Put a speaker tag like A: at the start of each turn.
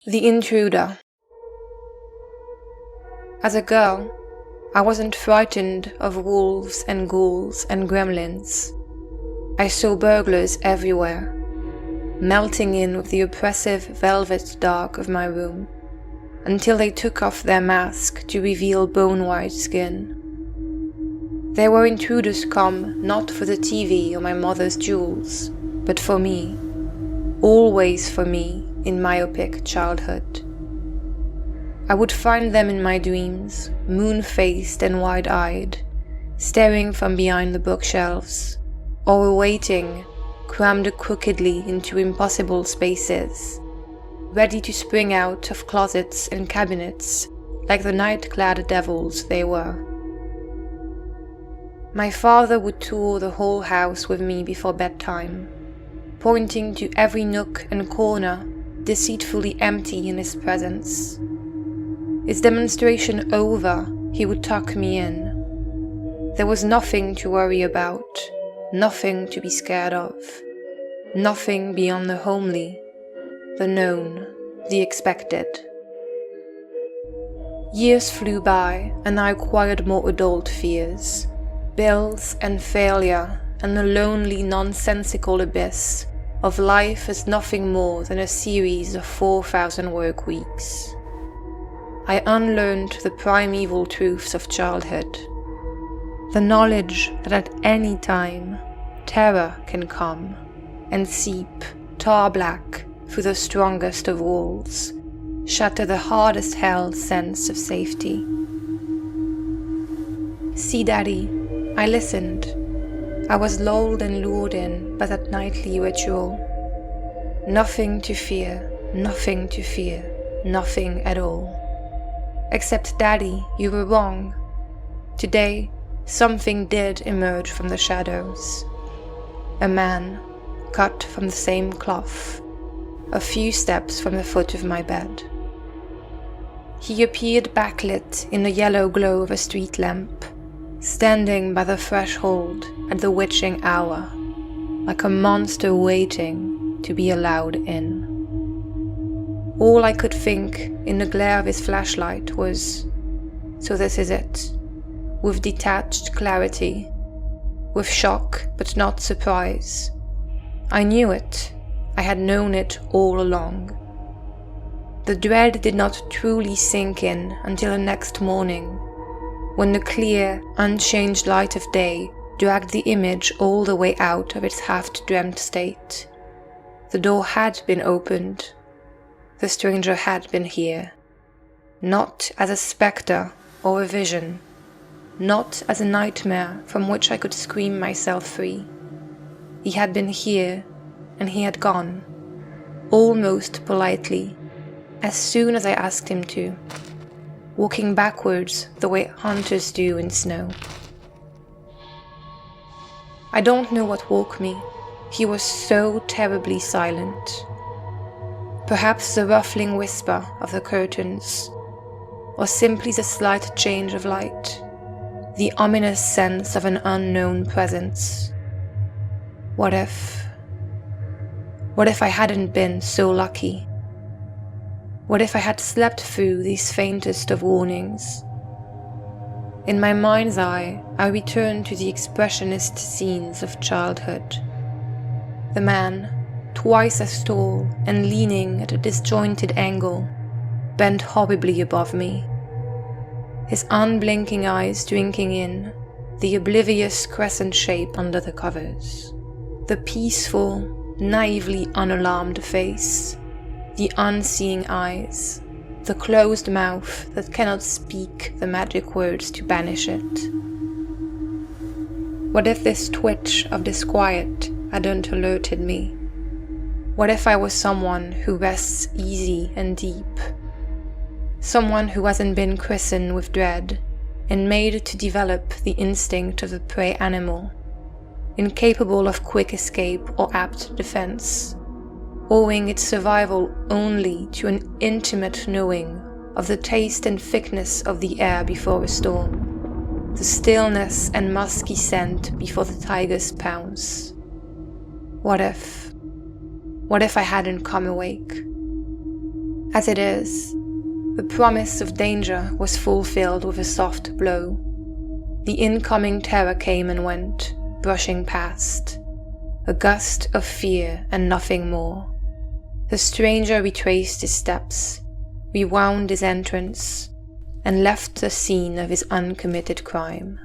A: The Intruder. As a girl, I wasn't frightened of wolves and ghouls and gremlins. I saw burglars everywhere, melting in with the oppressive velvet dark of my room, until they took off their mask to reveal bone-white skin. There were intruders come not for the TV or my mother's jewels, but for me, always for me in myopic childhood. I would find them in my dreams, moon-faced and wide-eyed, staring from behind the bookshelves, or awaiting, crammed crookedly into impossible spaces, ready to spring out of closets and cabinets like the night-clad devils they were. My father would tour the whole house with me before bedtime, pointing to every nook and corner deceitfully empty in his presence. His demonstration over, he would tuck me in. There was nothing to worry about, nothing to be scared of, nothing beyond the homely, the known, the expected. Years flew by, and I acquired more adult fears. Bills and failure, and the lonely, nonsensical abyss of life as nothing more than a series of 4,000 work weeks. I unlearned the primeval truths of childhood. The knowledge that at any time, terror can come and seep tar-black through the strongest of walls, shatter the hardest held sense of safety. See, Daddy, I listened. I was lulled and lured in by that nightly ritual. Nothing to fear, nothing to fear, nothing at all. Except, Daddy, you were wrong. Today, something did emerge from the shadows. A man, cut from the same cloth, a few steps from the foot of my bed. He appeared backlit in the yellow glow of a street lamp, standing by the threshold at the witching hour, like a monster waiting to be allowed in. All I could think in the glare of his flashlight was, so this is it, with detached clarity, with shock but not surprise. I knew it, I had known it all along. The dread did not truly sink in until the next morning, when the clear, unchanged light of day dragged the image all the way out of its half-dreamt state. The door had been opened. The stranger had been here, not as a spectre or a vision, not as a nightmare from which I could scream myself free. He had been here, and he had gone, almost politely, as soon as I asked him to, walking backwards the way hunters do in snow. I don't know what woke me. He was so terribly silent. Perhaps the ruffling whisper of the curtains, or simply the slight change of light, the ominous sense of an unknown presence. What if I hadn't been so lucky? What if I had slept through these faintest of warnings? In my mind's eye, I returned to the expressionist scenes of childhood. The man, twice as tall and leaning at a disjointed angle, bent horribly above me, his unblinking eyes drinking in the oblivious crescent shape under the covers, the peaceful, naively unalarmed face, the unseeing eyes, the closed mouth that cannot speak the magic words to banish it. What if this twitch of disquiet hadn't alerted me? What if I was someone who rests easy and deep? Someone who hasn't been christened with dread and made to develop the instinct of the prey animal, incapable of quick escape or apt defense, owing its survival only to an intimate knowing of the taste and thickness of the air before a storm, the stillness and musky scent before the tiger's pounce. What if I hadn't come awake? As it is, the promise of danger was fulfilled with a soft blow. The incoming terror came and went, brushing past. A gust of fear and nothing more. The stranger retraced his steps, rewound his entrance, and left the scene of his uncommitted crime.